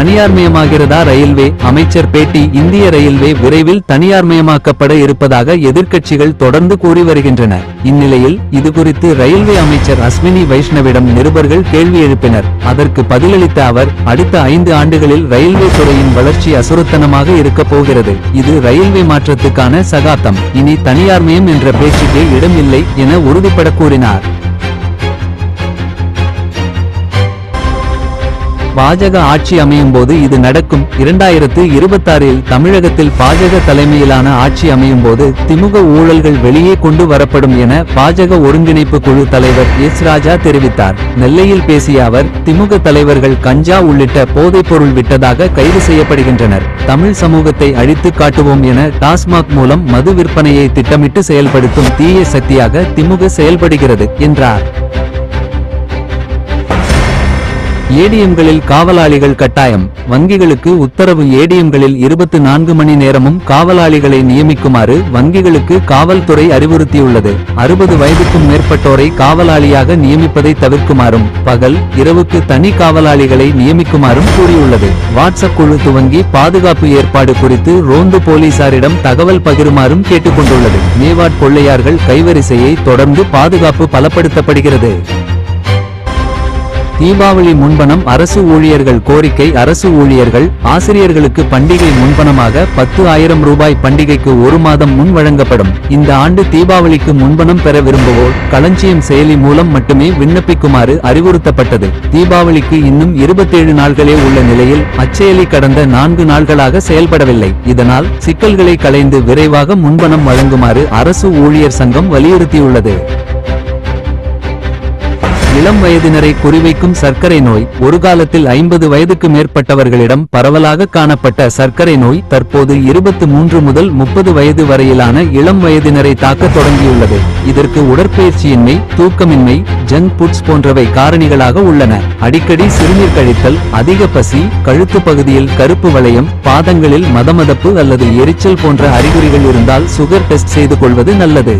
தனியார்மயமாகிறதா railway அமைச்சர் பேட்டி இந்திய ரயில்வே விரைவில் தனியார்மயமாக்கப்பட இருப்பதாக எதிர்க்கட்சிகள் தொடர்ந்து கூறி வருகின்றன. இந்நிலையில் இதுகுறித்து ரயில்வே அமைச்சர் அஸ்வினி வைஷ்ணவிடம் நிருபர்கள் கேள்வி எழுப்பினர். அதற்கு பதிலளித்த அவர், அடுத்த 5 ஆண்டுகளில் ரயில்வே துறையின் வளர்ச்சி அசுரத்தனமாக இருக்க போகிறது. இது ரயில்வே மாற்றத்துக்கான சகாப்தம். இனி தனியார்மயம் என்ற பேச்சுக்கே இடம் இல்லை என உறுதிபட கூறினார். பாஜக ஆட்சி அமையும் போது இது நடக்கும். 2026இல் தமிழகத்தில் பாஜக தலைமையிலான ஆட்சி அமையும் போது திமுக ஊழல்கள் வெளியே கொண்டு வரப்படும் என பாஜக ஒருங்கிணைப்பு குழு தலைவர் எஸ். ராஜா தெரிவித்தார். நெல்லையில் பேசிய அவர், திமுக தலைவர்கள் கஞ்சா உள்ளிட்ட போதைப்பொருள் விட்டதாக கைது செய்யப்படுகின்றனர். தமிழ் சமூகத்தை அழித்து காட்டுவோம் என டாஸ்மாக் மூலம் மது விற்பனையை திட்டமிட்டு செயல்படுத்தும் தீய சக்தியாக திமுக செயல்படுகிறது என்றார். ஏடிஎம்களில் காவலாளிகள் கட்டாயம். வங்கிகளுக்கு உத்தரவு. ஏடிஎம்களில் 24 மணி நேரமும் காவலாளிகளை நியமிக்குமாறு வங்கிகளுக்கு காவல்துறை அறிவுறுத்தியுள்ளது. 60 வயதுக்கும் மேற்பட்டோரை காவலாளியாக நியமிப்பதை தவிர்க்குமாறும் பகல் இரவுக்கு தனி காவலாளிகளை நியமிக்குமாறும் கூறியுள்ளது. வாட்ஸ்அப் குழு துவங்கி பாதுகாப்பு ஏற்பாடு குறித்து ரோந்து போலீசாரிடம் தகவல் பகிருமாறும் கேட்டுக்கொண்டுள்ளது. மேவாட் கொள்ளையார்கள் கைவரிசையை தொடர்ந்து பாதுகாப்பு பலப்படுத்தப்படுகிறது. தீபாவளி முன்பணம் அரசு ஊழியர்கள் கோரிக்கை. அரசு ஊழியர்கள் ஆசிரியர்களுக்கு பண்டிகை முன்பணமாக 10,000 ரூபாய் பண்டிகைக்கு 1 மாதம் முன் வழங்கப்படும். இந்த ஆண்டு தீபாவளிக்கு முன்பணம் பெற விரும்புவோர் களஞ்சியம் செயலி மூலம் மட்டுமே விண்ணப்பிக்குமாறு அறிவுறுத்தப்பட்டது. தீபாவளிக்கு இன்னும் 27 நாள்களே உள்ள நிலையில் அச்செயலி கடந்த 4 நாள்களாக செயல்படவில்லை. இதனால் சிக்கல்களை களைந்து விரைவாக முன்பணம் வழங்குமாறு அரசு ஊழியர் சங்கம் வலியுறுத்தியுள்ளது. இளம் வயதினரை குறிவைக்கும் சர்க்கரை நோய். ஒரு காலத்தில் 50 வயதுக்கு மேற்பட்டவர்களிடம் பரவலாக காணப்பட்ட சர்க்கரை நோய் தற்போது 23 முதல் 30 வயது வரையிலான இளம் வயதினரை தாக்க தொடங்கியுள்ளது. இதற்கு உடற்பயிற்சியின்மை, தூக்கமின்மை, ஜங்க் புட்ஸ் போன்றவை காரணிகளாக உள்ளன. அடிக்கடி சிறுநீர் கழித்தல், அதிக பசி, கழுத்து பகுதியில் கருப்பு வளையம், பாதங்களில் மதமதப்பு அல்லது எரிச்சல் போன்ற அறிகுறிகள் இருந்தால் சுகர் டெஸ்ட் செய்து கொள்வது நல்லது.